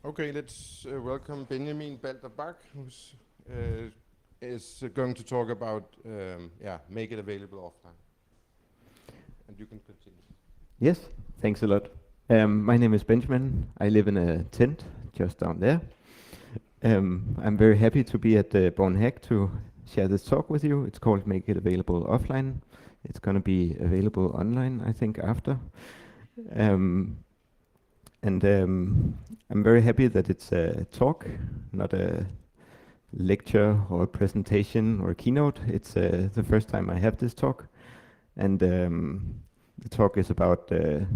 Okay, let's welcome Benjamin Bach, who's is going to talk about make it available offline, and you can continue. Yes, thanks a lot. My name is Benjamin. I live in a tent just down there. I'm very happy to be at the Bornhack to share this talk with you. It's called Make It Available Offline. It's going to be available online, I think, after. Um, and I'm very happy that it's a talk, not a lecture or a presentation or a keynote. It's the first time I have this talk. And the talk is about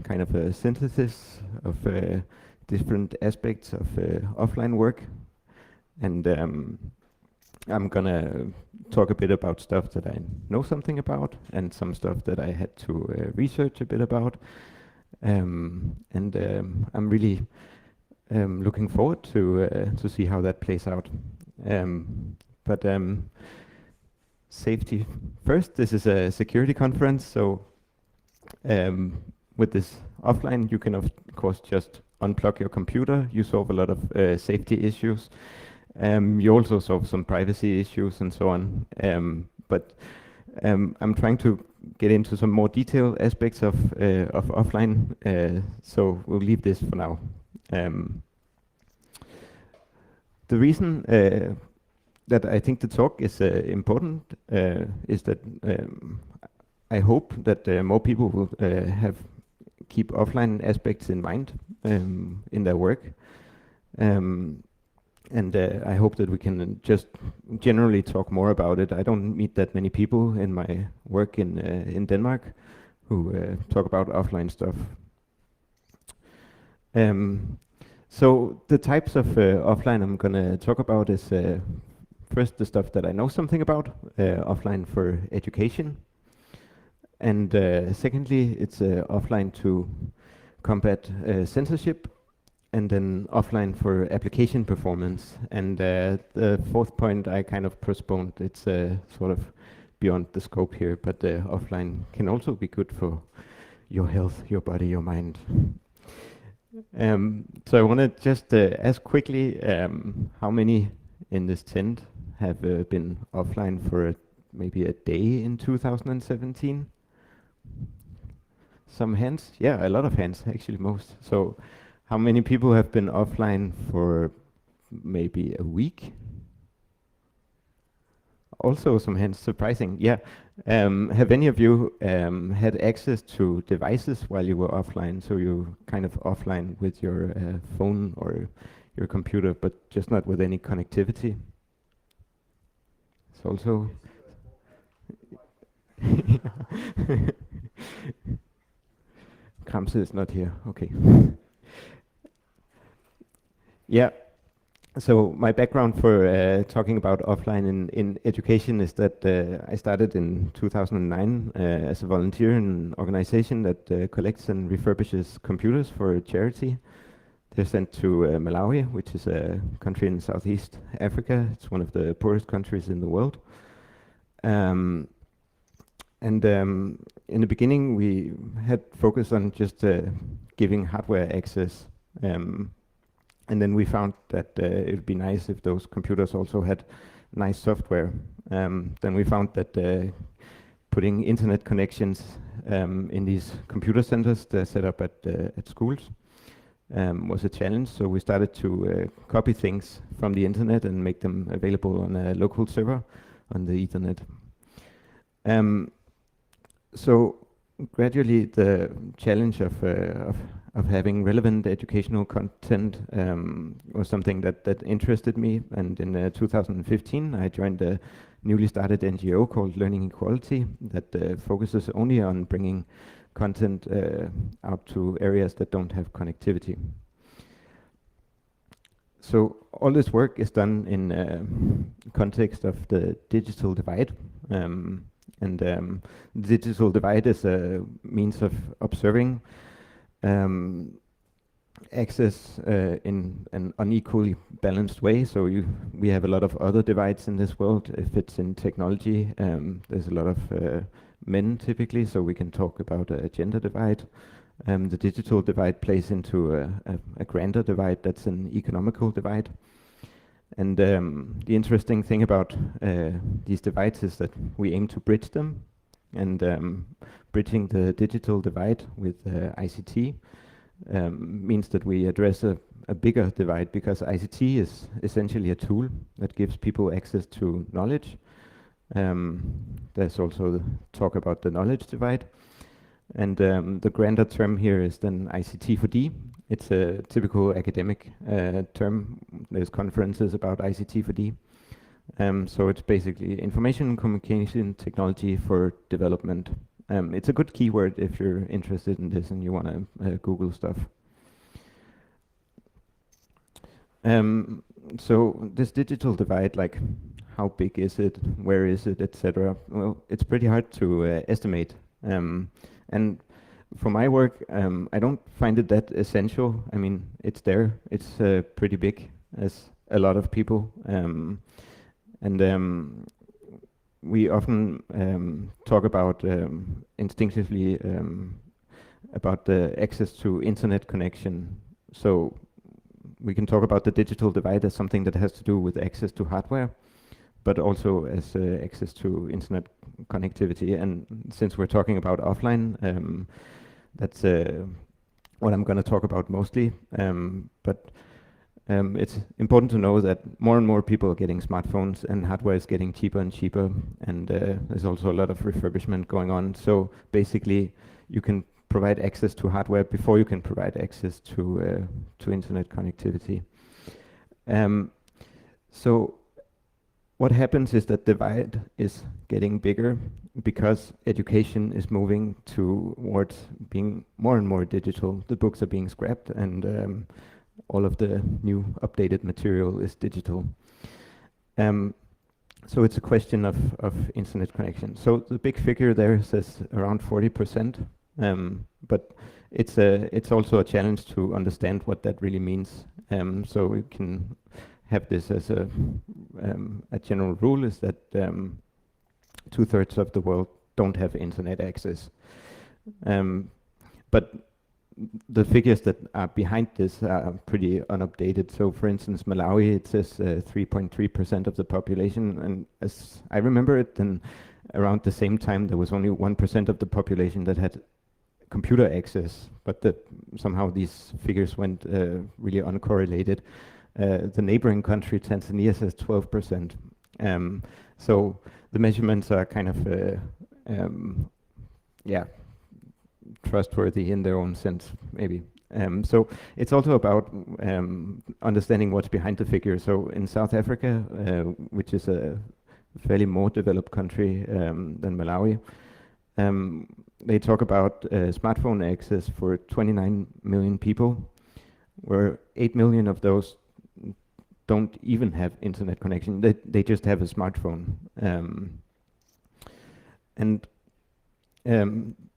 kind of a synthesis of different aspects of offline work. And I'm gonna talk a bit about stuff that I know something about and some stuff that I had to research a bit about. I'm really looking forward to see how that plays out. But safety first. This is a security conference, so with this offline, you can of course just unplug your computer. You solve a lot of safety issues. You also solve some privacy issues and so on. But I'm trying to get into some more detailed aspects of offline, so we'll leave this for now. The reason that I think the talk is important is that I hope that more people will keep offline aspects in mind in their work. I hope that we can just generally talk more about it. I don't meet that many people in my work in Denmark who talk about offline stuff. So the types of offline I'm going to talk about is first the stuff that I know something about, offline for education. And secondly, it's offline to combat censorship, and then offline for application performance. And the fourth point I kind of postponed. It's sort of beyond the scope here, but offline can also be good for your health, your body, your mind. So I want to just ask quickly how many in this tent have been offline for maybe a day in 2017? Some hands? Yeah, a lot of hands, actually most. So how many people have been offline for maybe a week? Also some hands, surprising. Yeah. Have any of you had access to devices while you were offline? So you kind of offline with your phone or your computer, but just not with any connectivity? It's also... Kramse is not here. Okay. Yeah. So my background for talking about offline in education is that I started in 2009 as a volunteer in an organization that collects and refurbishes computers for a charity. They're sent to Malawi, which is a country in Southeast Africa. It's one of the poorest countries in the world. In the beginning, we had focused on just giving hardware access. And then we found that it would be nice if those computers also had nice software. Then we found that putting internet connections in these computer centers that are set up at schools was a challenge. So we started to copy things from the internet and make them available on a local server on the Ethernet. So gradually the challenge of having relevant educational content was something that interested me, and in 2015 I joined a newly started NGO called Learning Equality that focuses only on bringing content out to areas that don't have connectivity. So all this work is done in context of the digital divide. The digital divide is a means of observing access in an unequally balanced way. So we have a lot of other divides in this world. If it's in technology, there's a lot of men typically, so we can talk about a gender divide. The digital divide plays into a grander divide that's an economical divide. And the interesting thing about these divides is that we aim to bridge them. And bridging the digital divide with ICT means that we address a bigger divide, because ICT is essentially a tool that gives people access to knowledge. There's also the talk about the knowledge divide. And the grander term here is then ICT for D. It's a typical academic term. There's conferences about ICT for D. So it's basically information and communication technology for development. It's a good keyword if you're interested in this and you want to Google stuff. So this digital divide, like how big is it, where is it, etc. Well, it's pretty hard to estimate. And for my work, I don't find it that essential. I mean, it's there. It's pretty big, as a lot of people. We often talk about instinctively about the access to internet connection. So we can talk about the digital divide as something that has to do with access to hardware, but also as access to internet connectivity. And since we're talking about offline, that's what I'm going to talk about mostly. But it's important to know that more and more people are getting smartphones, and hardware is getting cheaper and cheaper, and there's also a lot of refurbishment going on. So basically, you can provide access to hardware before you can provide access to internet connectivity. So what happens is that divide is getting bigger because education is moving towards being more and more digital. The books are being scrapped, and all of the new updated material is digital. So it's a question of internet connection. So the big figure there says around 40%, but it's also a challenge to understand what that really means. So we can have this as a general rule, is that 2/3 of the world don't have internet access. But the figures that are behind this are pretty unupdated. So for instance, Malawi, it says 3.3% of the population, and as I remember it, then around the same time there was only 1% of the population that had computer access, but somehow these figures went really uncorrelated. The neighboring country, Tanzania, says 12%. So the measurements are kind of trustworthy in their own sense, maybe. So it's also about understanding what's behind the figure. So in South Africa, which is a fairly more developed country than Malawi, they talk about smartphone access for 29 million people, where 8 million of those don't even have internet connection. They just have a smartphone.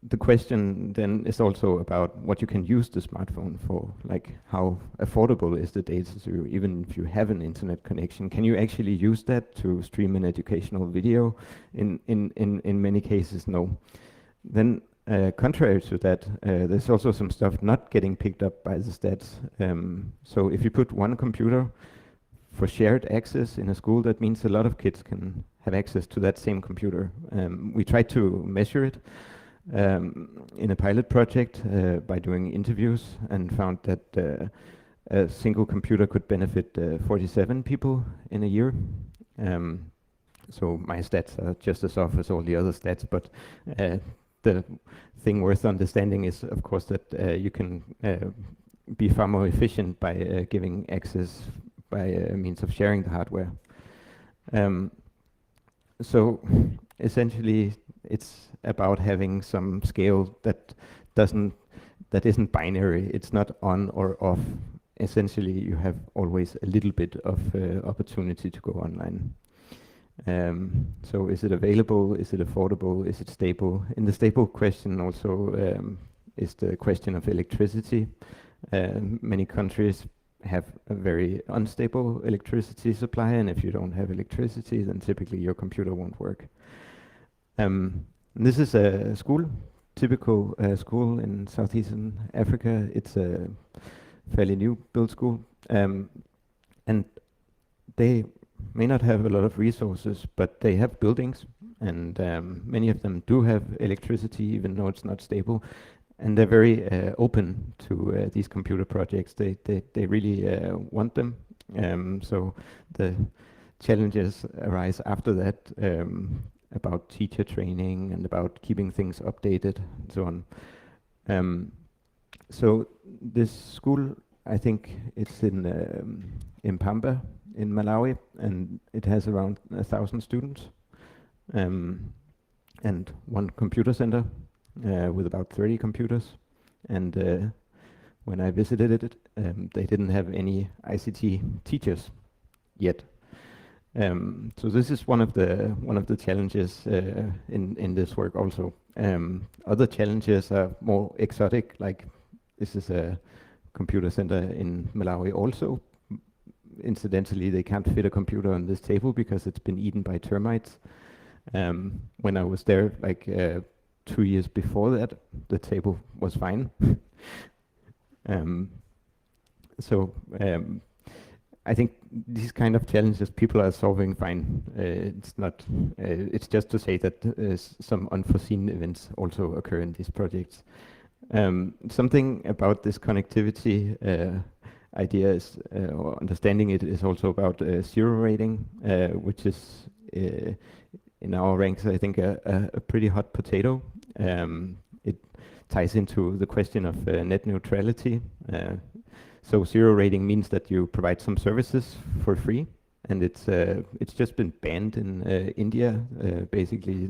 The question then is also about what you can use the smartphone for, like how affordable is the data. So even if you have an internet connection, can you actually use that to stream an educational video? In many cases, no. Then contrary to that, there's also some stuff not getting picked up by the stats. So if you put one computer for shared access in a school, that means a lot of kids can have access to that same computer. We tried to measure it in a pilot project by doing interviews, and found that a single computer could benefit 47 people in a year. So my stats are just as off as all the other stats, but the thing worth understanding is, of course, that you can be far more efficient by giving access by means of sharing the hardware. So essentially, it's about having some scale that isn't binary. It's not on or off. Essentially, you have always a little bit of opportunity to go online. So is it available? Is it affordable? Is it stable? In the stable question also is the question of electricity. Many countries have a very unstable electricity supply, and if you don't have electricity, then typically your computer won't work. This is a school typical school in southeastern Africa. It's a fairly new built school, and they may not have a lot of resources, but they have buildings, and many of them do have electricity, even though it's not stable. And they're very open to these computer projects. They really want them. So the challenges arise after that, about teacher training and about keeping things updated and so on. So this school, I think it's in Pamba in Malawi, and it has around 1,000 students, and one computer center with about 30 computers. And when I visited it, they didn't have any ICT teachers yet. So this is one of the challenges in this work also. Other challenges are more exotic, like this is a computer center in Malawi also. Incidentally, they can't fit a computer on this table because it's been eaten by termites. When I was there, like 2 years before that, the table was fine. I think these kind of challenges people are solving fine. It's not. It's just to say that some unforeseen events also occur in these projects. Something about this connectivity idea is, or understanding it, is also about zero rating, which is in our ranks, I think, a pretty hot potato. It ties into the question of net neutrality. So zero rating means that you provide some services for free, and it's just been banned in India. Basically,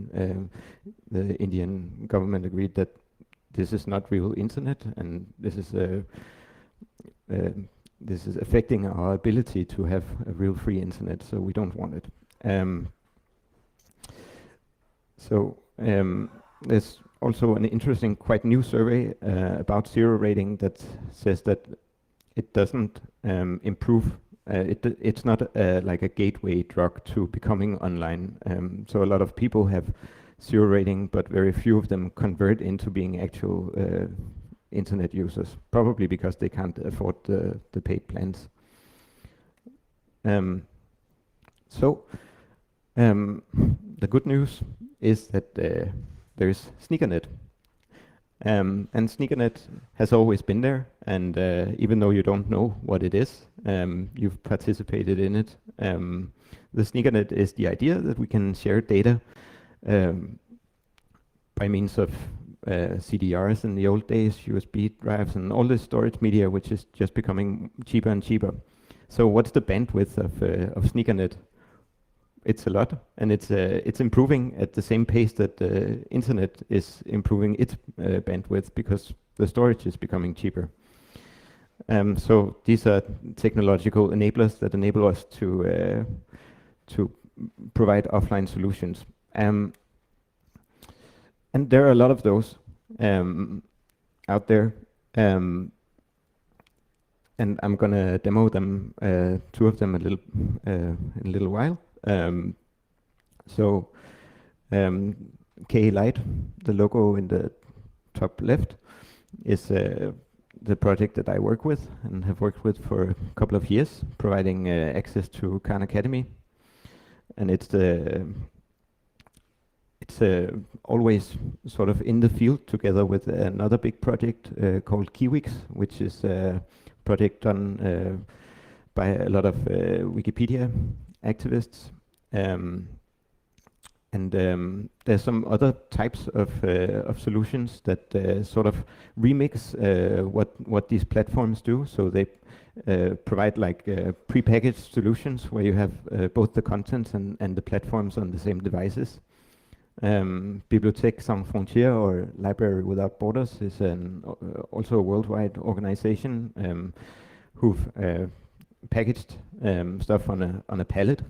the Indian government agreed that this is not real internet, and this is affecting our ability to have a real free internet. So we don't want it. There's also an interesting, quite new survey about zero rating that says that it doesn't improve. It's not like a gateway drug to becoming online. So a lot of people have zero rating, but very few of them convert into being actual internet users, probably because they can't afford the paid plans. The good news is that there's SneakerNet. And SneakerNet has always been there, and even though you don't know what it is, you've participated in it. The SneakerNet is the idea that we can share data by means of CDRs in the old days, USB drives, and all this storage media, which is just becoming cheaper and cheaper. So what's the bandwidth of SneakerNet? It's a lot, and it's improving at the same pace that the internet is improving its bandwidth, because the storage is becoming cheaper. So these are technological enablers that enable us to provide offline solutions. And there are a lot of those out there. And I'm gonna demo them, 2 of them, in a little while. K-Lite, the logo in the top left, is the project that I work with and have worked with for a couple of years, providing access to Khan Academy. And it's always sort of in the field together with another big project called Kiwix, which is a project done by a lot of Wikipedia activists. There's some other types of solutions that sort of remix what these platforms do. So they provide like prepackaged solutions where you have both the contents and the platforms on the same devices. Bibliothèque Sans Frontières, or Library Without Borders, is also a worldwide organization who've packaged stuff on a pallet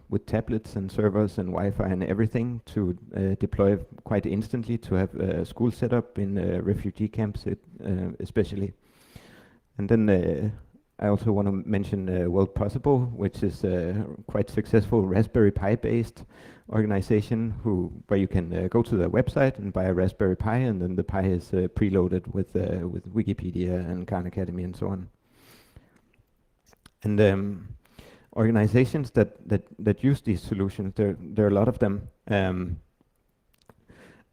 with tablets and servers and Wi-Fi and everything to deploy quite instantly, to have a school set up in refugee camps especially. And then I also want to mention World Possible, which is a quite successful Raspberry Pi based organization where you can go to their website and buy a Raspberry Pi, and then the Pi is preloaded with Wikipedia and Khan Academy and so on. And organizations that use these solutions, there are a lot of them. And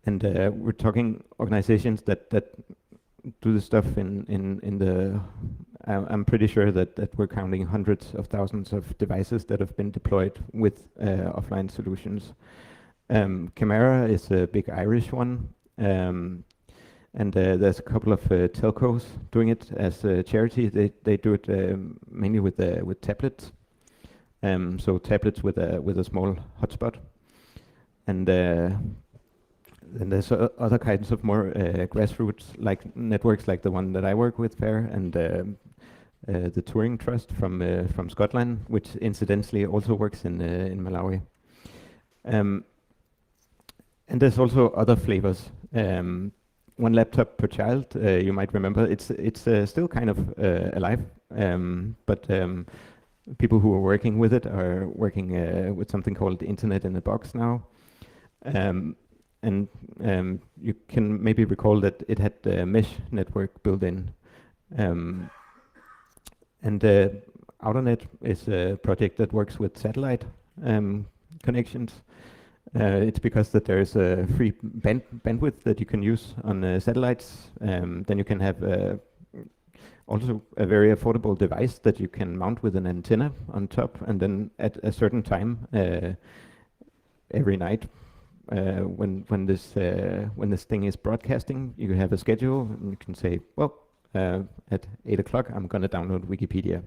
we're talking organizations that do the stuff in the. I'm pretty sure that we're counting hundreds of thousands of devices that have been deployed with offline solutions. Camara is a big Irish one, and there's a couple of telcos doing it as a charity. They do it mainly with tablets, so tablets with a small hotspot, and then there's other kinds of more grassroots like networks, like the one that I work with, FAIR, and the Turing Trust from Scotland, which incidentally also works in Malawi. And there's also other flavors. One laptop per child, you might remember. It's still kind of alive, but people who are working with it are working with something called Internet in a Box now. And you can maybe recall that it had a mesh network built in. And OuterNet is a project that works with satellite connections. It's because that there is a free bandwidth that you can use on satellites. Then you can have also a very affordable device that you can mount with an antenna on top, and then at a certain time every night, when this thing is broadcasting, you have a schedule, and you can say, well, at 8 o'clock, I'm going to download Wikipedia.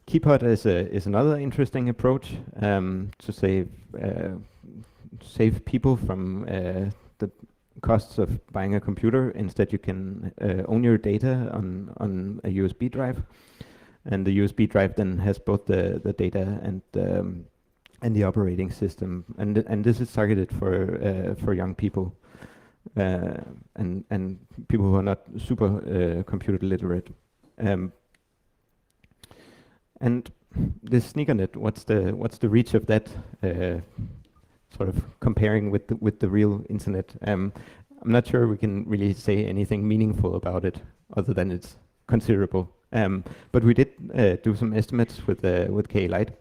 Keypod is another interesting approach to save people from the costs of buying a computer. Instead, you can own your data on a USB drive, and the USB drive then has both the data and the operating system, and this is targeted for young people and people who are not super computer literate. And this SneakerNet, what's the reach of that? Sort of comparing with the real internet. I'm not sure we can really say anything meaningful about it, other than it's considerable. But we did do some estimates with K-Lite.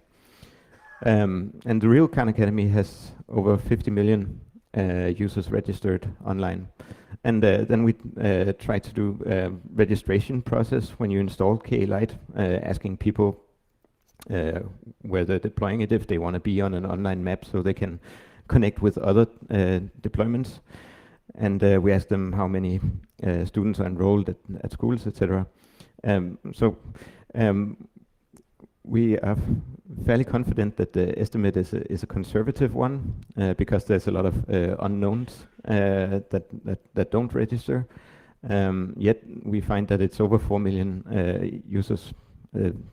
And the real Khan Academy has over 50 million users registered online. And then we try to do a registration process when you install K-Lite, asking people where they're deploying it, if they want to be on an online map so they can connect with other deployments. And we ask them how many students are enrolled at schools, etc. We are fairly confident that the estimate is a conservative one because there's a lot of unknowns that don't register. Yet we find that it's over 4 million users,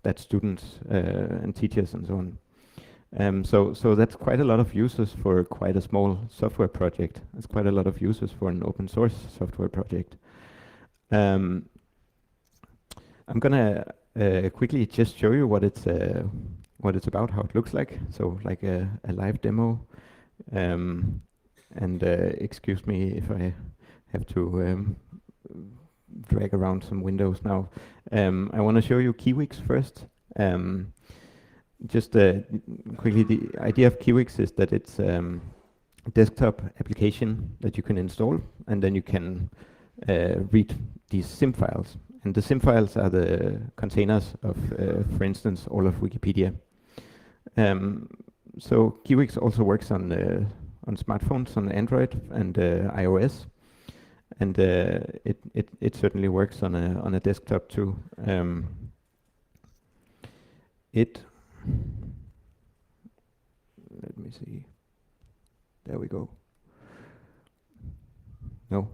that's students and teachers and so on. So that's quite a lot of users for quite a small software project. It's quite a lot of users for an open source software project. I'm gonna quickly just show you what it's about, how it looks like. So like a live demo. And excuse me if I have to drag around some windows now. I want to show you KeyWix first. Just quickly, the idea of KeyWix is that it's a desktop application that you can install, and then you can read these SIM files. And the SIM files are the containers of, for instance, all of Wikipedia. So KeyWix also works on smartphones, on Android and iOS, and it certainly works on a desktop too. Let me see. There we go. No.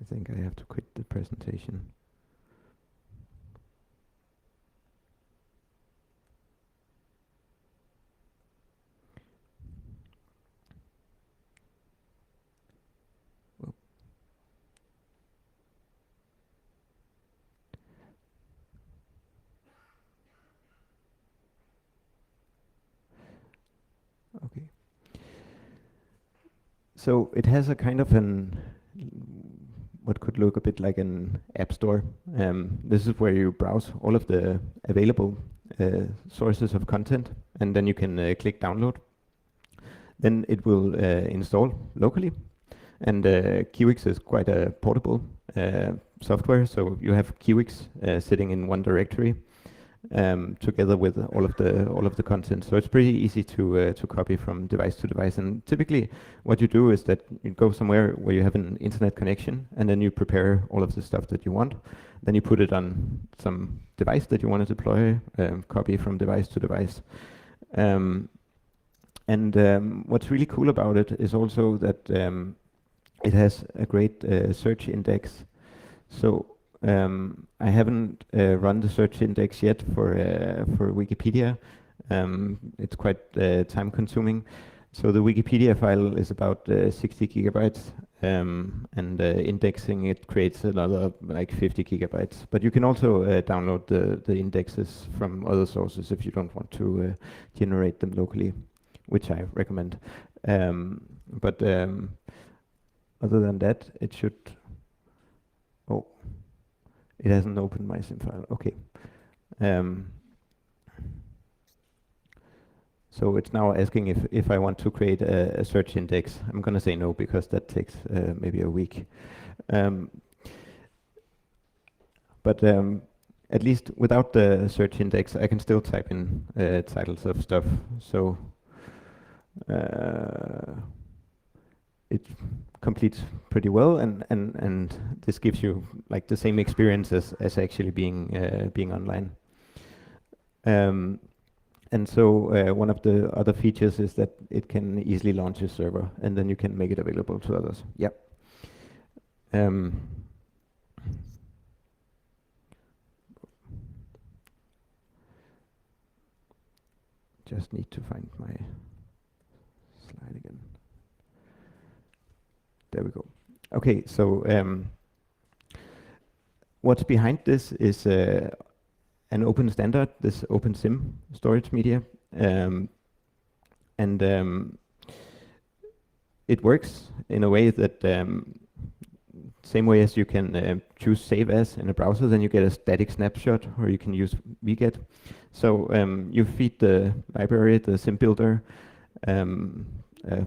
I think I have to quit the presentation. So it has a kind of what could look a bit like an app store. This is where you browse all of the available sources of content, and then you can click download. Then it will install locally, and Kiwix is quite a portable software, so you have Kiwix sitting in one directory together with all of the content. So it's pretty easy to copy from device to device. And typically, what you do is that you go somewhere where you have an internet connection, and then you prepare all of the stuff that you want. Then you put it on some device that you want to deploy, copy from device to device. What's really cool about it is also that it has a great search index. So I haven't run the search index yet for Wikipedia. It's quite time consuming. So the Wikipedia file is about 60 gigabytes, and indexing it creates another like 50 gigabytes. But you can also download the indexes from other sources if you don't want to generate them locally, which I recommend. Other than that, it should. Oh, it hasn't opened my sim file. Okay. So it's now asking if I want to create a search index. I'm going to say no because that takes maybe a week. At least without the search index, I can still type in titles of stuff. So it completes pretty well, and this gives you like the same experience as actually being online. One of the other features is that it can easily launch a server, and then you can make it available to others. Yep. Just need to find my slide again. There we go. Okay, so what's behind this is an open standard, this OpenSim storage media, it works in a way that same way as you can choose save as in a browser, then you get a static snapshot, or you can use wget. So you feed the library, the sim builder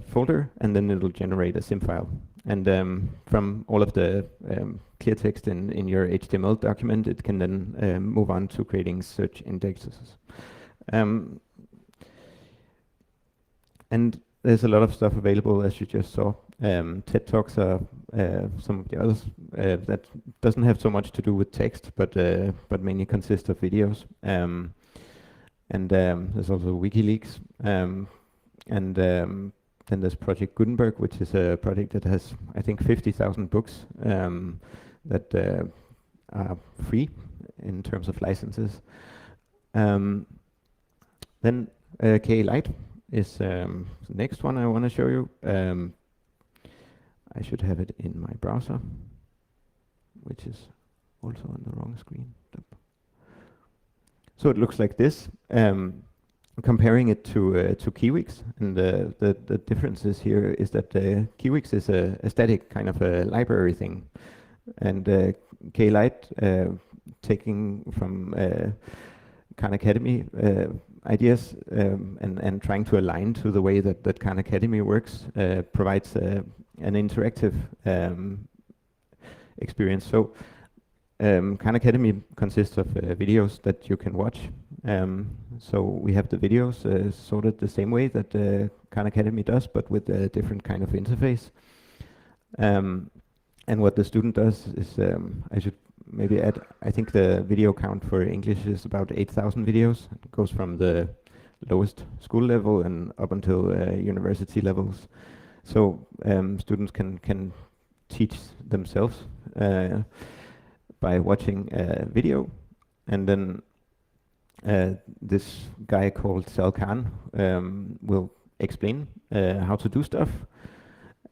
folder, and then it'll generate a sim file. And from all of the clear text in your HTML document, it can then move on to creating search indexes. And there's a lot of stuff available, as you just saw. TED Talks are some of the others that doesn't have so much to do with text, but mainly consists of videos. There's also WikiLeaks. Then there's Project Gutenberg, which is a project that has, I think, 50,000 books that are free in terms of licenses. Then K-Lite is the next one I want to show you. I should have it in my browser, which is also on the wrong screen. So it looks like this. Comparing it to Kiwix, and the differences here is that Kiwix is a static kind of a library thing, and K-Lite taking from Khan Academy ideas and trying to align to the way that Khan Academy works provides an interactive experience. So Khan Academy consists of videos that you can watch. So we have the videos sorted the same way that Khan Academy does, but with a different kind of interface. And what the student does is, I should maybe add, I think the video count for English is about 8,000 videos. It goes from the lowest school level and up until university levels. So students can teach themselves by watching a video, and then this guy called Sal Khan will explain how to do stuff.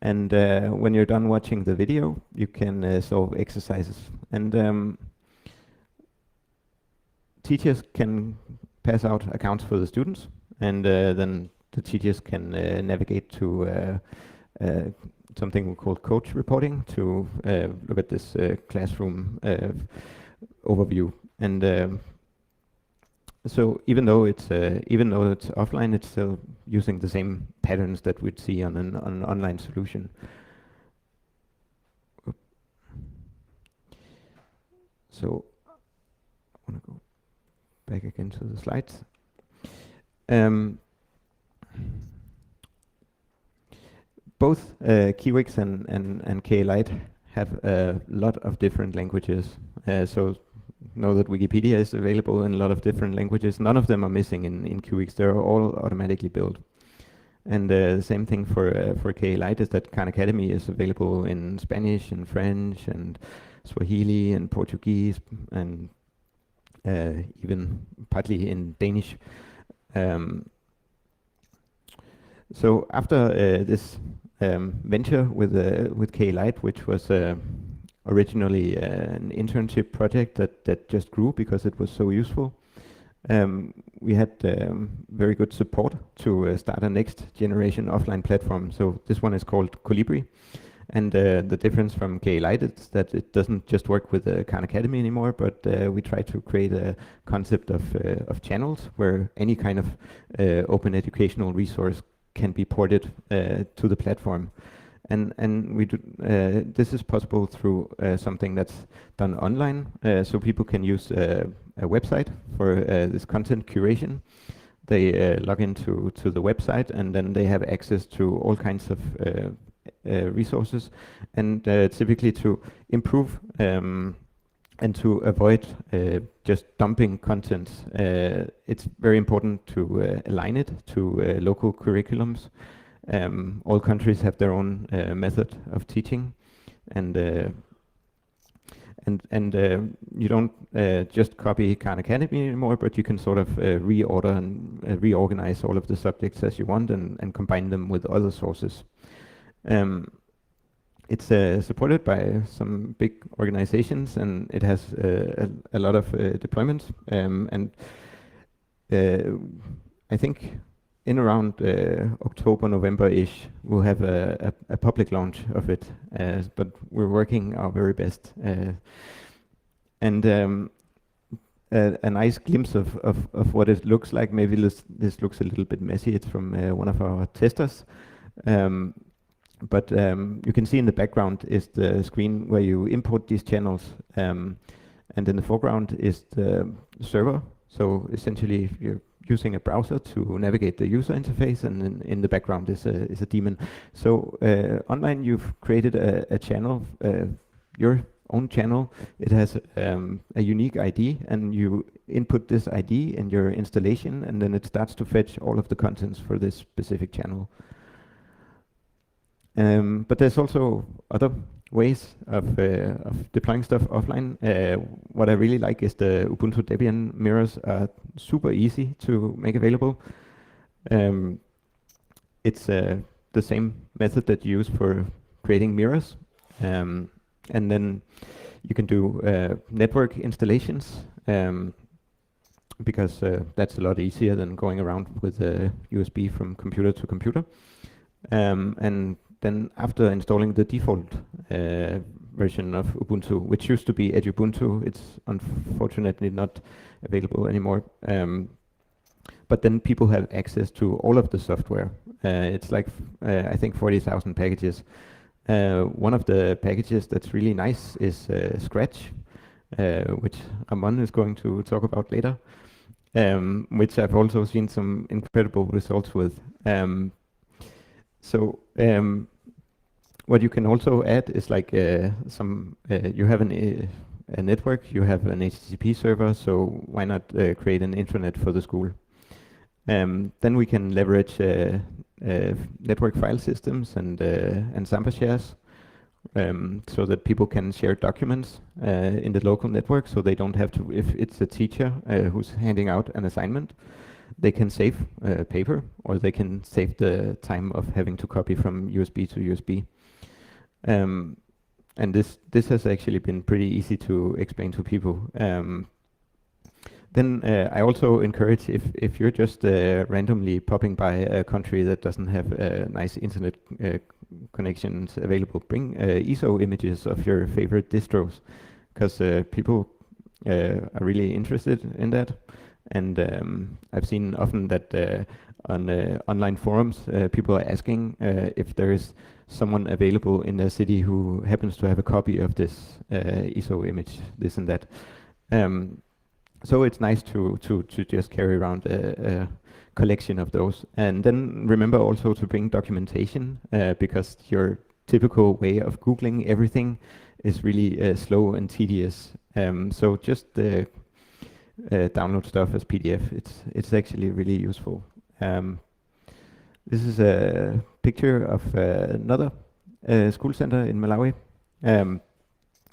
And when you're done watching the video, you can solve exercises. And teachers can pass out accounts for the students, and then the teachers can navigate to something we call coach reporting to look at this classroom overview. And so even though it's offline, it's still using the same patterns that we'd see on an online solution. So I want to go back again to the slides. Both Kiwix and K-Lite have a lot of different languages. So know that Wikipedia is available in a lot of different languages. None of them are missing in Kiwix. They're all automatically built. And the same thing for K-Lite is that Khan Academy is available in Spanish and French and Swahili and Portuguese and even partly in Danish. So after this venture with K-Lite, which was originally an internship project that just grew because it was so useful, we had very good support to start a next generation offline platform. So this one is called Colibri. And the difference from K-Lite is that it doesn't just work with the Khan Academy anymore, but we try to create a concept of channels where any kind of open educational resource can be ported to the platform. And we do, this is possible through something that's done online, so people can use a website for this content curation. They log into the website, and then they have access to all kinds of resources, and typically to improve and to avoid just dumping content. It's very important to align it to local curriculums. All countries have their own method of teaching, and you don't just copy Khan Academy anymore, but you can sort of reorder and reorganize all of the subjects as you want and combine them with other sources. It's supported by some big organizations, and it has a lot of deployments. And I think in around October, November-ish, we'll have a public launch of it. But we're working our very best. And a nice glimpse of what it looks like. Maybe this looks a little bit messy. It's from one of our testers. But you can see in the background is the screen where you import these channels, and in the foreground is the server. So essentially, you're using a browser to navigate the user interface, and in the background is a daemon. So online, you've created a channel, your own channel. It has a unique ID, and you input this ID in your installation, and then it starts to fetch all of the contents for this specific channel. But there's also other ways of deploying stuff offline. What I really like is the Ubuntu Debian mirrors are super easy to make available. It's the same method that you use for creating mirrors. And then you can do network installations, because that's a lot easier than going around with a USB from computer to computer. And then after installing the default version of Ubuntu, which used to be Edubuntu, it's unfortunately not available anymore. But then people have access to all of the software. It's like, I think 40,000 packages. One of the packages that's really nice is Scratch, which Amon is going to talk about later, which I've also seen some incredible results with. So what you can also add is like you have a network, you have an HTTP server, so why not create an intranet for the school? Then we can leverage network file systems and Samba shares, so that people can share documents in the local network, so they don't have to, if it's a teacher who's handing out an assignment, they can save paper, or they can save the time of having to copy from USB to USB. And this has actually been pretty easy to explain to people. Then I also encourage, if you're just randomly popping by a country that doesn't have nice internet connections available, bring ISO images of your favorite distros, because people are really interested in that. And I've seen often that on online forums, people are asking if there is someone available in their city who happens to have a copy of this ISO image, this and that. So it's nice to just carry around a collection of those. And then remember also to bring documentation, because your typical way of Googling everything is really slow and tedious. So just download stuff as PDF. It's actually really useful. This is a picture of another school center in Malawi.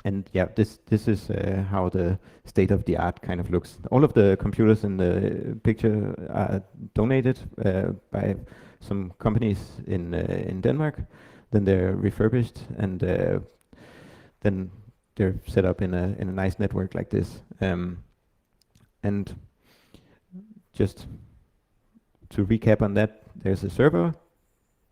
And yeah, this is how the state of the art kind of looks. All of the computers in the picture are donated by some companies in Denmark. Then they're refurbished, and then they're set up in a nice network like this. And just to recap on that, there's a server,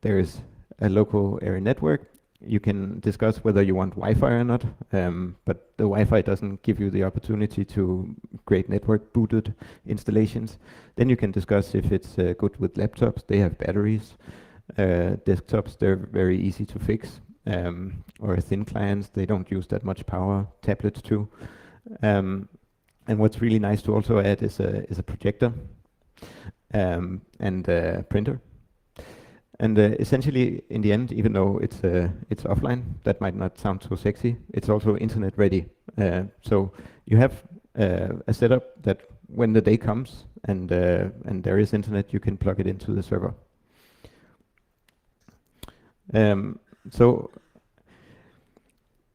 there's a local area network. You can discuss whether you want Wi-Fi or not, but the Wi-Fi doesn't give you the opportunity to create network booted installations. Then you can discuss if it's good with laptops. They have batteries. Desktops, they're very easy to fix. Or thin clients, they don't use that much power. Tablets too. And what's really nice to also add is a projector and a printer. And essentially, in the end, even though it's offline, that might not sound so sexy, it's also internet ready. So you have a setup that when the day comes and there is internet, you can plug it into the server. So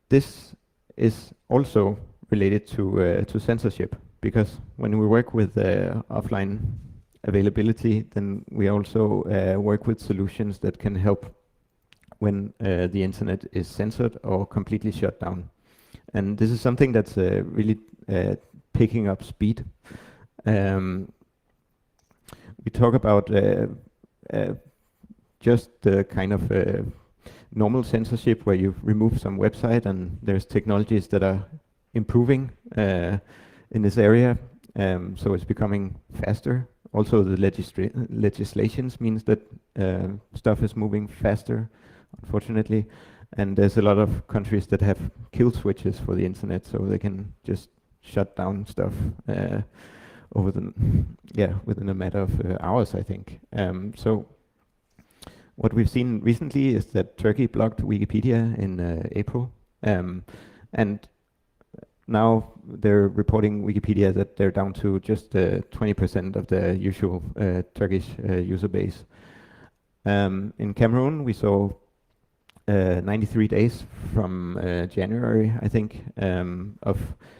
this is also related to censorship, because when we work with offline availability, then we also work with solutions that can help when the internet is censored or completely shut down. And this is something that's really picking up speed. We talk about just the kind of normal censorship where you remove some website, and there's technologies that are improving in this area. So it's becoming faster. Also, the legislations means that stuff is moving faster, unfortunately. And there's a lot of countries that have kill switches for the internet, so they can just shut down stuff within a matter of hours, I think. So what we've seen recently is that Turkey blocked Wikipedia in April, and now they're reporting Wikipedia that they're down to just 20% of the usual Turkish user base. In Cameroon, we saw 93 days from January, I think, of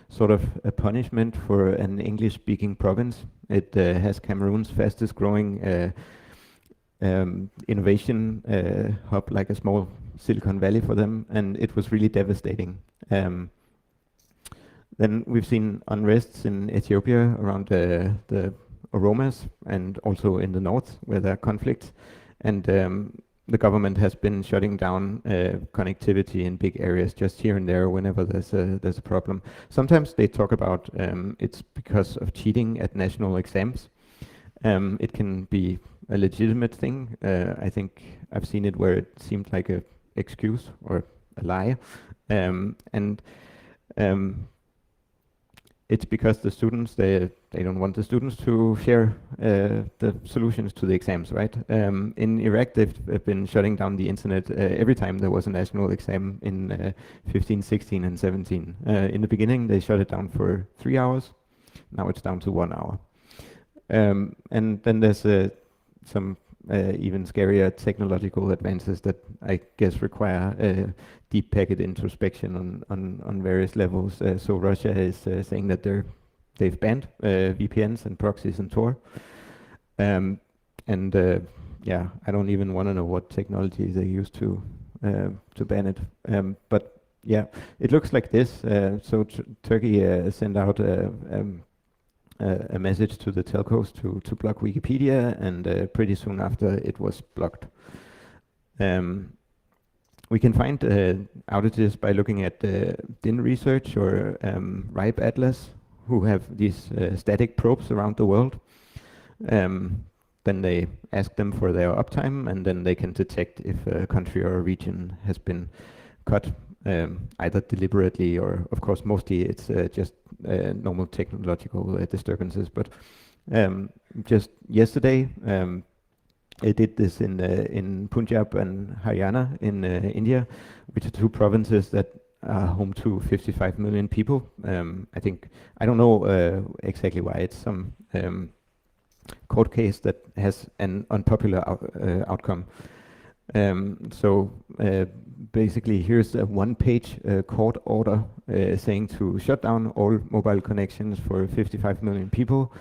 sort of a punishment for an English-speaking province. It has Cameroon's fastest growing innovation hub, like a small Silicon Valley for them, and it was really devastating. Then we've seen unrests in Ethiopia around the Oromas, and also in the north where there are conflicts. And the government has been shutting down connectivity in big areas just here and there whenever there's a problem. Sometimes they talk about it's because of cheating at national exams. It can be a legitimate thing. I think I've seen it where it seemed like a excuse or a lie. It's because the students, they don't want the students to share the solutions to the exams, right? In Iraq, they've been shutting down the internet every time there was a national exam in 15, 16, and 17. In the beginning, they shut it down for 3 hours. Now it's down to 1 hour. And then there's some even scarier technological advances that I guess require deep packet introspection on various levels. So Russia is saying that they've banned VPNs and proxies and Tor. I don't even want to know what technology they use to ban it. But yeah, it looks like this. So Turkey sent out a message to the telcos to block Wikipedia, and pretty soon after it was blocked. We can find outages by looking at DIN research or RIPE Atlas, who have these static probes around the world. Then they ask them for their uptime, and then they can detect if a country or a region has been cut, either deliberately or, of course, mostly it's just normal technological disturbances. But just yesterday, they did this in Punjab and Haryana in India, which are two provinces that are home to 55 million people. I don't know exactly why. It's some court case that has an unpopular outcome. Basically, here's a one-page court order saying to shut down all mobile connections for 55 million people.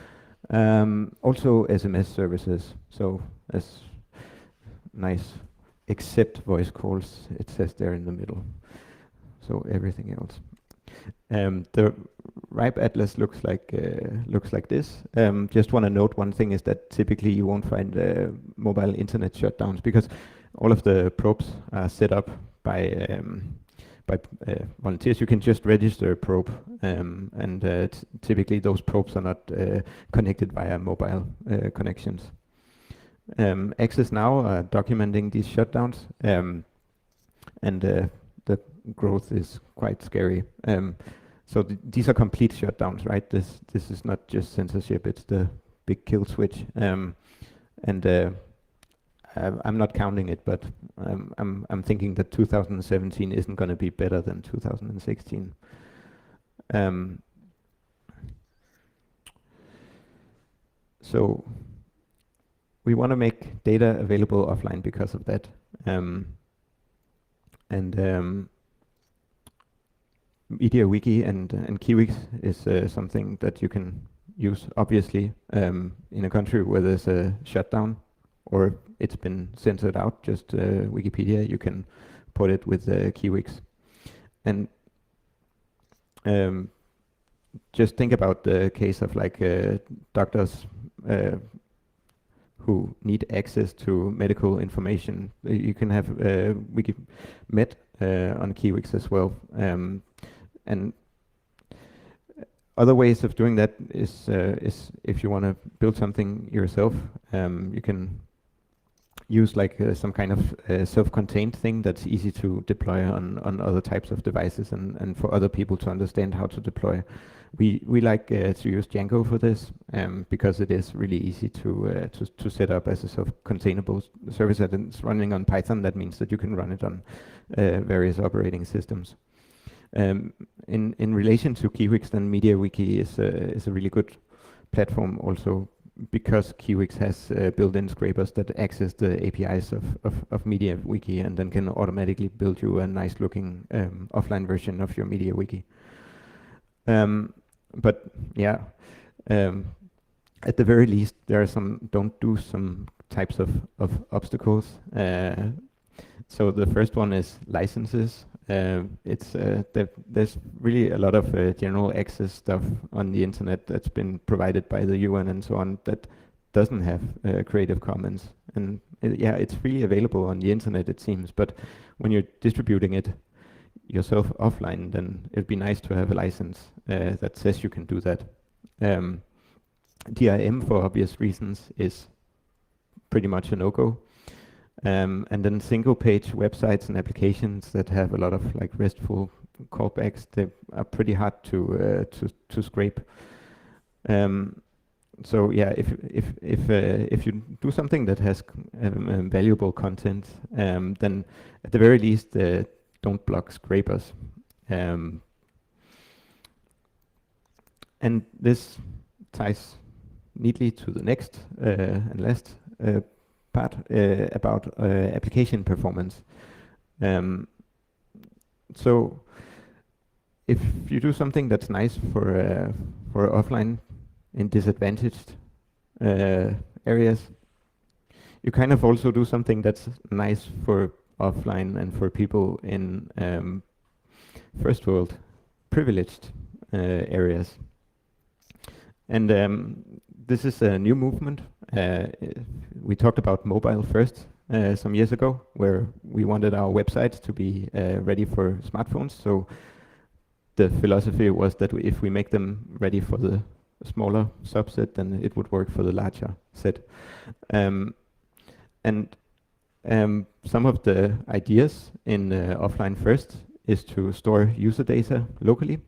Also SMS services. So as nice, except voice calls, it says there in the middle. So everything else. The RIPE Atlas looks like this. Just want to note one thing is that typically you won't find mobile internet shutdowns because all of the probes are set up by volunteers. You can just register a probe, and typically those probes are not connected via mobile connections. Access Now are documenting these shutdowns, and the growth is quite scary. So these are complete shutdowns, right? This is not just censorship; it's the big kill switch. I'm not counting it, but I'm thinking that 2017 isn't going to be better than 2016. So we want to make data available offline because of that. MediaWiki and Kiwix is something that you can use, obviously, in a country where there's a shutdown or it's been censored out, just Wikipedia, you can put it with Kiwix. And just think about the case of like doctors who need access to medical information. You can have WikiMed on Kiwix as well. And other ways of doing that is if you want to build something yourself, you can use like some kind of self-contained thing that's easy to deploy on other types of devices and for other people to understand how to deploy. We like to use Django for this because it is really easy to set up as a self-containable service, and it's running on Python. That means that you can run it on various operating systems. In relation to Kiwix, then MediaWiki is a really good platform also, because Kiwix has built-in scrapers that access the APIs of MediaWiki and then can automatically build you a nice-looking offline version of your MediaWiki. But yeah, at the very least, there are don't do some types of obstacles. So the first one is licenses. There's really a lot of general access stuff on the internet that's been provided by the UN and so on that doesn't have Creative Commons. And yeah, it's freely available on the internet, it seems, but when you're distributing it yourself offline, then it'd be nice to have a license that says you can do that. DRM, for obvious reasons, is pretty much a no-go. And then single-page websites and applications that have a lot of like RESTful callbacks, they are pretty hard to scrape. So yeah, if you do something that has valuable content, then at the very least don't block scrapers. And this ties neatly to the next and last part about application performance. So if you do something that's nice for offline in disadvantaged areas, you kind of also do something that's nice for offline and for people in first world privileged areas. And this is a new movement. We talked about mobile first some years ago, where we wanted our websites to be ready for smartphones. So the philosophy was that if we make them ready for the smaller subset, then it would work for the larger set. And some of the ideas in offline first is to store user data locally,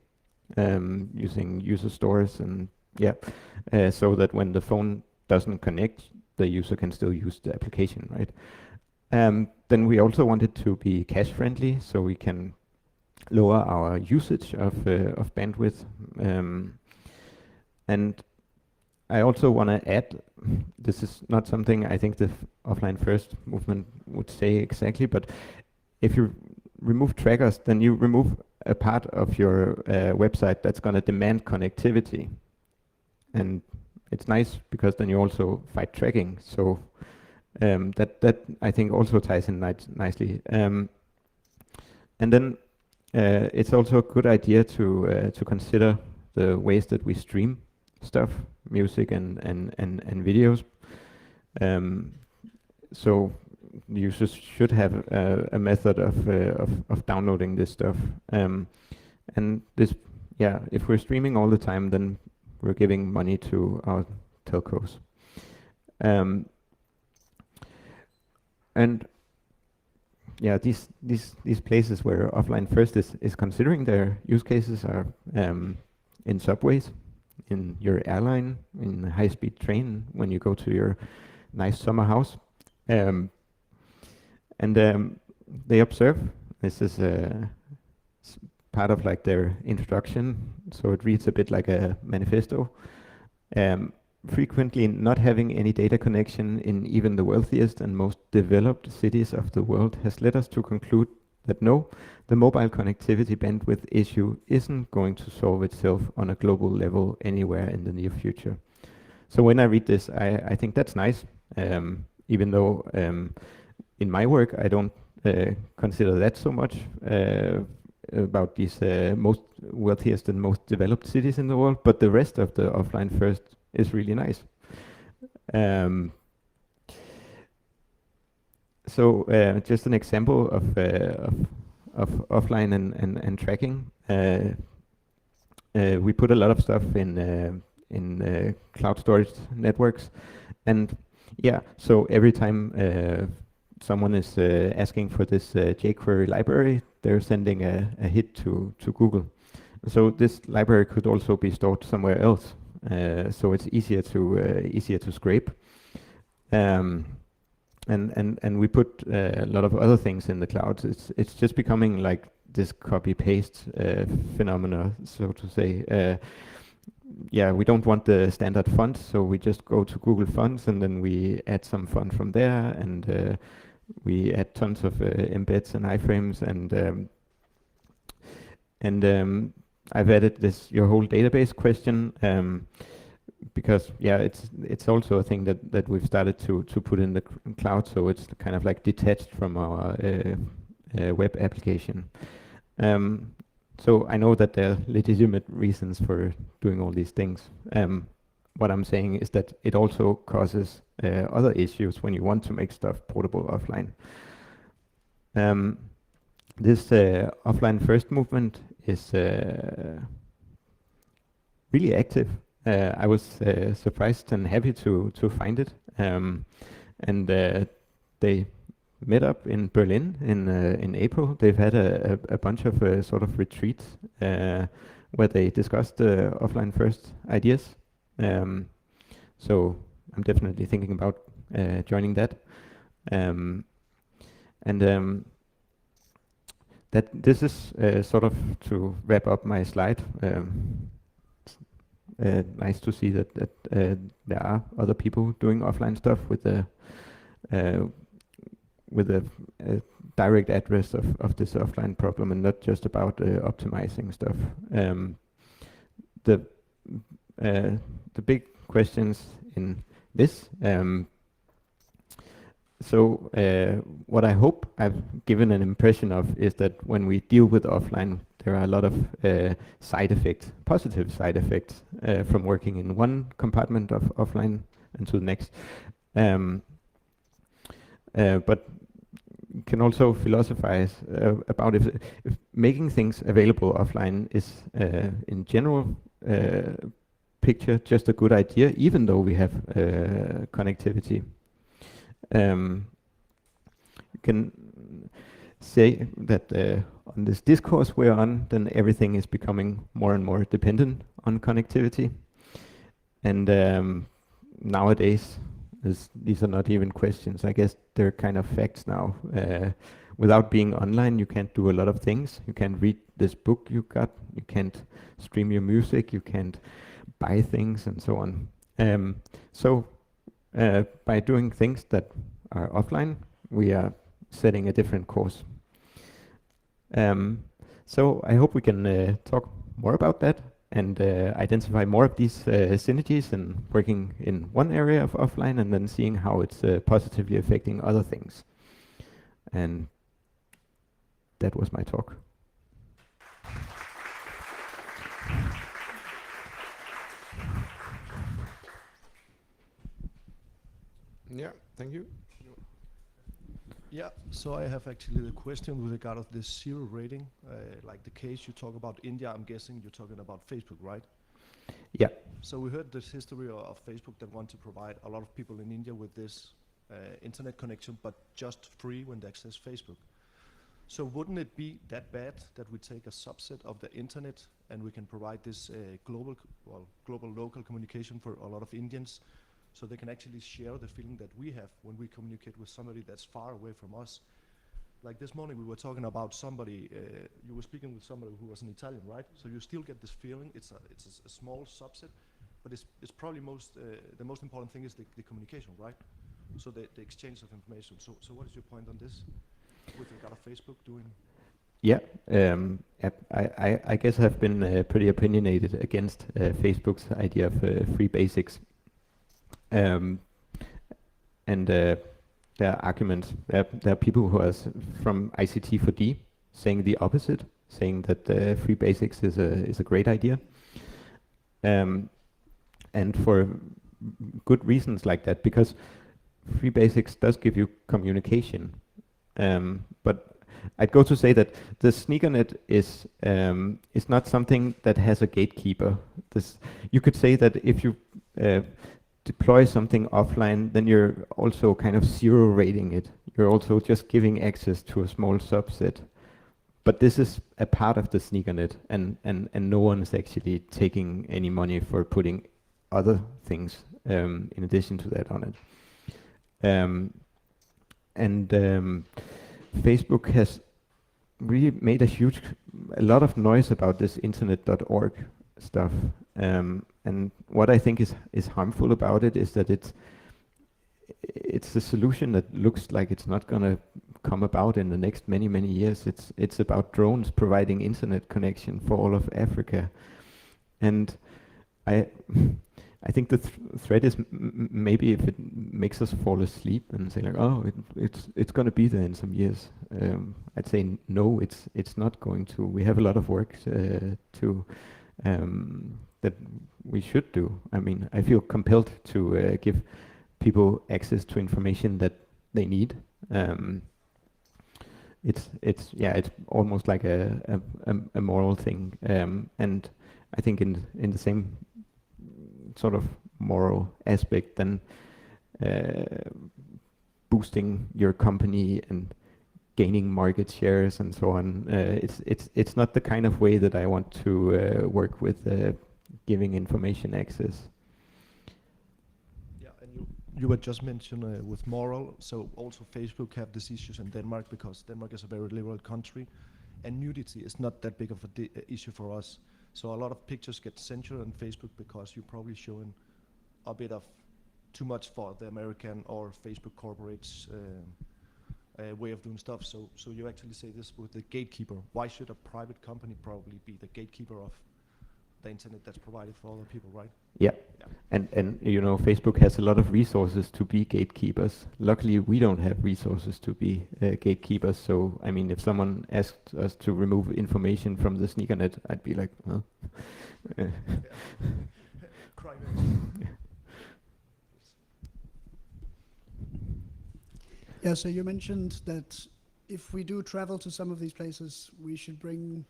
using user stores and so that when the phone doesn't connect, the user can still use the application, right? Then we also wanted to be cache friendly, so we can lower our usage of bandwidth. And I also want to add, this is not something I think the offline first movement would say exactly, but if you remove trackers, then you remove a part of your website that's going to demand connectivity. And it's nice because then you also fight tracking. So that I think also ties in nicely. And then it's also a good idea to consider the ways that we stream stuff, music and videos. So users should have a method of downloading this stuff. And this, if we're streaming all the time, then we're giving money to our telcos. And these places where offline first is considering their use cases are in subways, in your airline, in a high-speed train, when you go to your nice summer house. And they observe, this is part of like their introduction, so it reads a bit like a manifesto. Frequently not having any data connection in even the wealthiest and most developed cities of the world has led us to conclude that no, the mobile connectivity bandwidth issue isn't going to solve itself on a global level anywhere in the near future. So when I read this, I think that's nice, even though in my work I don't consider that so much about these most wealthiest and most developed cities in the world, but the rest of the offline first is really nice. So just an example of offline and tracking. We put a lot of stuff in cloud storage networks, and so every time someone is asking for this jQuery library, they're sending a hit to Google. So this library could also be stored somewhere else. So it's easier to scrape, and we put a lot of other things in the cloud. It's just becoming like this copy paste phenomena, so to say. We don't want the standard font, so we just go to Google Fonts and then we add some font from there, and we add tons of embeds and iframes, and I've added this your whole database question because it's also a thing that we've started to put in the cloud, so it's kind of like detached from our web application. So I know that there are legitimate reasons for doing all these things. What I'm saying is that it also causes other issues when you want to make stuff portable offline. This offline first movement is really active. I was surprised and happy to find it. And they met up in Berlin in April. They've had a bunch of sort of retreats where they discussed offline first ideas. So I'm definitely thinking about joining that. That this is sort of to wrap up my slide. Nice to see that there are other people doing offline stuff with a direct address of this offline problem, and not just about optimizing stuff. The big questions in this. So what I hope I've given an impression of is that when we deal with offline, there are a lot of side effects, positive side effects from working in one compartment of offline and to the next. But you can also philosophize about if making things available offline is in general picture just a good idea, even though we have connectivity. You can say that on this discourse we're on, then everything is becoming more and more dependent on connectivity. And nowadays, these are not even questions. I guess they're kind of facts now. Without being online, you can't do a lot of things. You can't read this book you got. You can't stream your music. You can't buy things and so on. So by doing things that are offline, we are setting a different course. So I hope we can talk more about that and identify more of these synergies and working in one area of offline and then seeing how it's positively affecting other things. And that was my talk. Yeah, thank you. Yeah, so I have actually the question with regard of this zero rating, like the case you talk about India, I'm guessing you're talking about Facebook, right? Yeah. So we heard this history of Facebook that want to provide a lot of people in India with this internet connection, but just free when they access Facebook. So wouldn't it be that bad that we take a subset of the internet and we can provide this global local communication for a lot of Indians, so they can actually share the feeling that we have when we communicate with somebody that's far away from us? Like this morning we were talking about somebody, you were speaking with somebody who was an Italian, right? So you still get this feeling, it's a small subset, but it's probably the most important thing is the communication, right? So the exchange of information. So what is your point on this with regard of Facebook doing? Yeah, I guess I've been pretty opinionated against Facebook's idea of free basics. And there are arguments. There are people who are from ICT4D saying the opposite, saying that free basics is a great idea, and for good reasons like that, because free basics does give you communication. But I'd go to say that the sneakernet is not something that has a gatekeeper. You could say that if you deploy something offline, then you're also kind of zero rating it. You're also just giving access to a small subset. But this is a part of the sneakernet, and no one is actually taking any money for putting other things in addition to that on it. Facebook has really made a lot of noise about this internet.org stuff. And what I think is harmful about it is that it's a solution that looks like it's not going to come about in the next many years. It's about drones providing internet connection for all of Africa, and I think the threat is maybe if it makes us fall asleep and say like, oh, it's going to be there in some years. I'd say no, it's not going to. We have a lot of work to that we should do. I mean, I feel compelled to give people access to information that they need. It's almost like a moral thing, and I think in the same sort of moral aspect, then boosting your company and gaining market shares and so on. It's not the kind of way that I want to work with giving information access. Yeah, and you were just mentioned with moral. So also Facebook have these issues in Denmark because Denmark is a very liberal country, and nudity is not that big of a issue for us. So a lot of pictures get censored on Facebook because you're probably showing a bit of too much for the American or Facebook corporates way of doing stuff. So you actually say this with the gatekeeper. Why should a private company probably be the gatekeeper the internet that's provided for other people, right? Yeah. Yeah. And you know, Facebook has a lot of resources to be gatekeepers. Luckily, we don't have resources to be gatekeepers. So, I mean, if someone asked us to remove information from the sneakernet, I'd be like, huh? Crime. Yeah, so you mentioned that if we do travel to some of these places, we should bring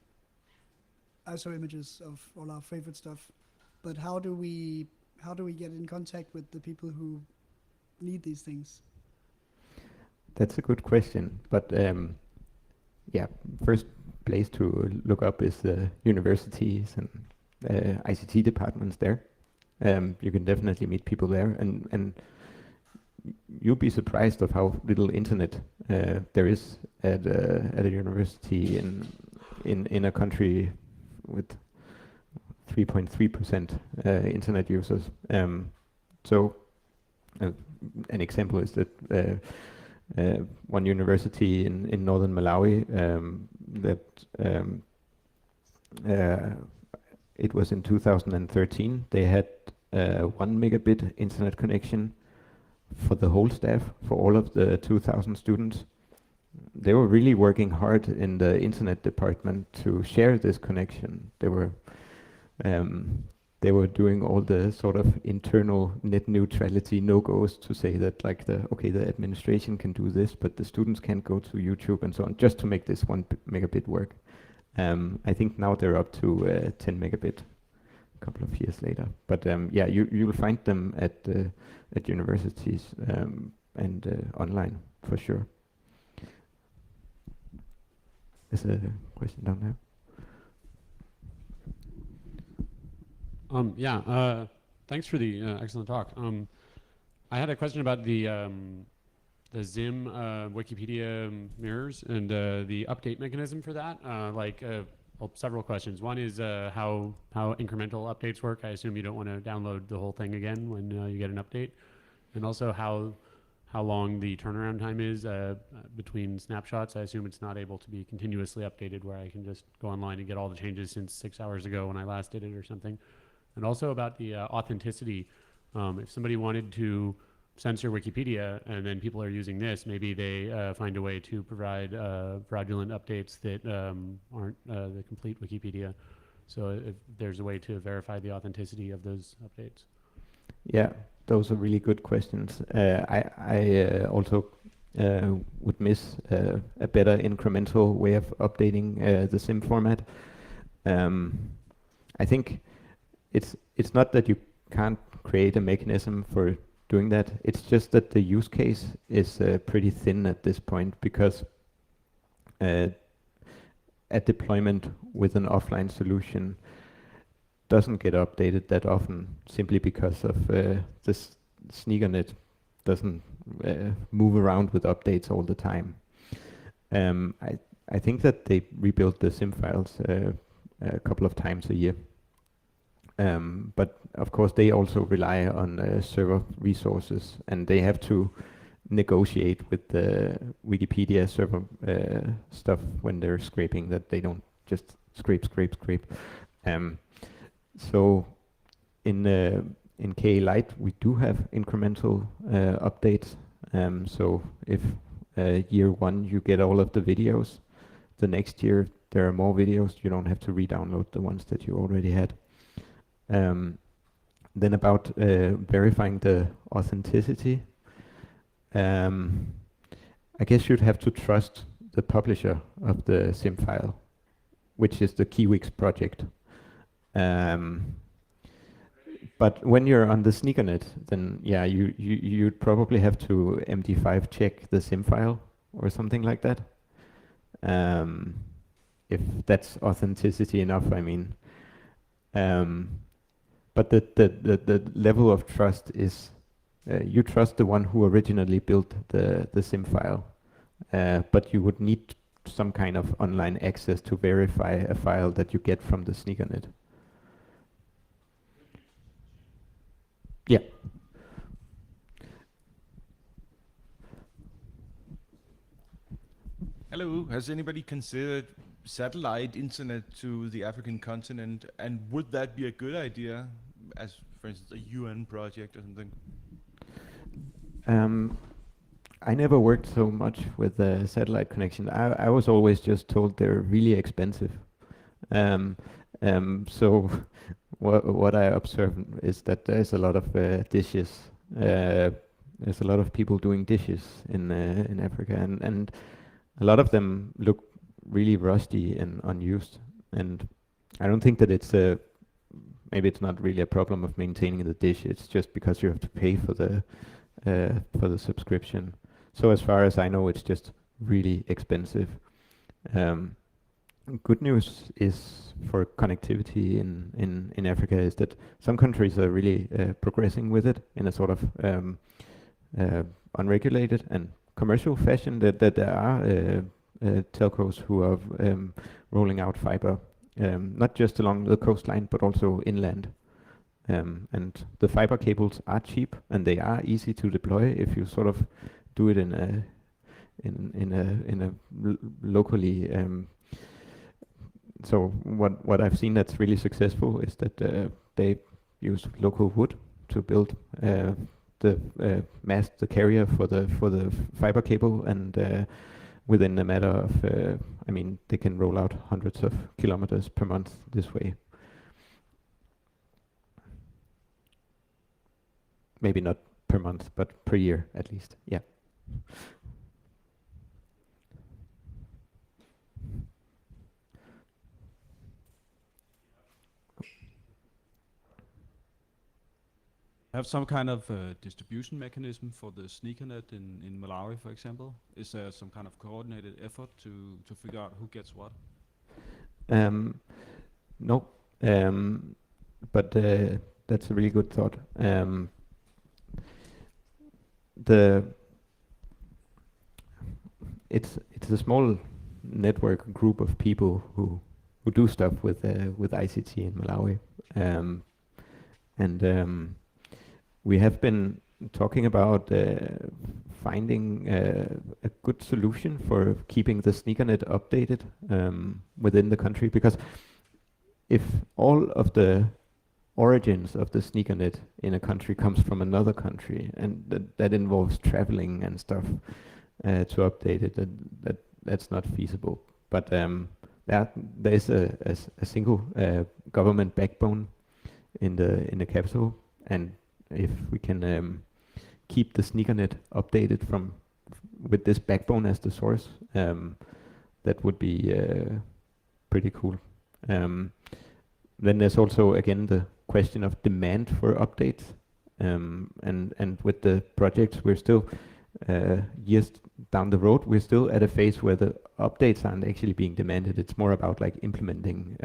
ISO images of all our favorite stuff. But how do we get in contact with the people who need these things? That's a good question. But yeah, first place to look up is the universities and ICT departments there. You can definitely meet people there, and you'll be surprised of how little internet there is at a university in a country with 3.3% internet users. So an example is that one university in northern Malawi it was in 2013. They had 1 megabit internet connection for the whole staff, for all of the 2,000 students. They were really working hard in the internet department to share this connection. They were doing all the sort of internal net neutrality no-goes to say that like the administration can do this, but the students can't go to YouTube and so on, just to make this 1 megabit work. I think now they're up to 10 megabit a couple of years later. But yeah, you'll find them at universities and online for sure. There's a question down there. Yeah, thanks for the excellent talk. I had a question about the Zim Wikipedia mirrors and the update mechanism for that. Well, several questions. One is how incremental updates work. I assume you don't want to download the whole thing again when you get an update, and also how long the turnaround time is between snapshots. I assume it's not able to be continuously updated, where I can just go online and get all the changes since 6 hours ago when I last did it or something. And also about the authenticity. If somebody wanted to censor Wikipedia and then people are using this, maybe they find a way to provide fraudulent updates that aren't the complete Wikipedia. So if there's a way to verify the authenticity of those updates. Yeah, those are really good questions. I also would miss a better incremental way of updating the SIM format. I think it's not that you can't create a mechanism for doing that. It's just that the use case is pretty thin at this point, because a deployment with an offline solution doesn't get updated that often, simply because of this sneakernet doesn't move around with updates all the time. I think that they rebuild the SIM files a couple of times a year. But of course they also rely on server resources, and they have to negotiate with the Wikipedia server stuff when they're scraping, that they don't just scrape. So in KA Lite we do have incremental updates. So if year one you get all of the videos, the next year there are more videos. You don't have to re-download the ones that you already had. Then about verifying the authenticity, I guess you'd have to trust the publisher of the SIM file, which is the KeyWix project. But when you're on the sneakernet, then yeah, you'd probably have to MD5 check the SIM file or something like that. If that's authenticity enough, I mean. But the level of trust is, you trust the one who originally built the SIM file, but you would need some kind of online access to verify a file that you get from the sneakernet. Yeah. Hello, has anybody considered satellite internet to the African continent, and would that be a good idea, as for instance a UN project or something? I never worked so much with the satellite connection. I was always just told they're really expensive. So what I observe is that there's a lot of dishes. There's a lot of people doing dishes in Africa, and a lot of them look really rusty and unused. And I don't think that it's a maybe it's not really a problem of maintaining the dish. It's just because you have to pay for the subscription. So as far as I know, it's just really expensive. Good news is for connectivity in Africa is that some countries are really progressing with it in a sort of unregulated and commercial fashion. That there are telcos who are rolling out fiber, not just along the coastline but also inland. And the fiber cables are cheap and they are easy to deploy if you sort of do it in a locally. So what I've seen that's really successful is that they use local wood to build the mast, the carrier for the fiber cable, and within a matter of, I mean, they can roll out hundreds of kilometers per month this way. Maybe not per month, but per year at least. Yeah. Have some kind of distribution mechanism for the sneakernet in Malawi, for example? Is there some kind of coordinated effort to figure out who gets what? No, but that's a really good thought. It's a small network group of people who do stuff with ICT in Malawi, and we have been talking about finding a good solution for keeping the sneakernet updated within the country, because if all of the origins of the sneakernet in a country comes from another country, and that involves traveling and stuff to update it, that's not feasible. But there is a single government backbone in the capital, and if we can keep the sneakernet updated with this backbone as the source, that would be pretty cool. Then there's also again the question of demand for updates, and with the projects we're still years down the road, we're still at a phase where the updates aren't actually being demanded. It's more about like implementing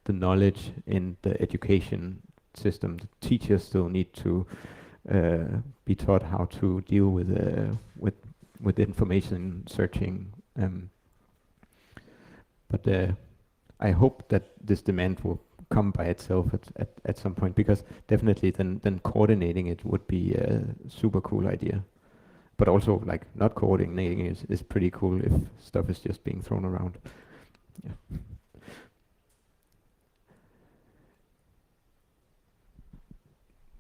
the knowledge in the education system. The teachers still need to be taught how to deal with information searching. But I hope that this demand will come by itself at some point, because definitely then coordinating it would be a super cool idea. But also like not coordinating is pretty cool if stuff is just being thrown around. Yeah.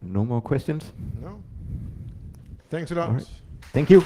No more questions? No. Thanks a lot. All right. Thank you.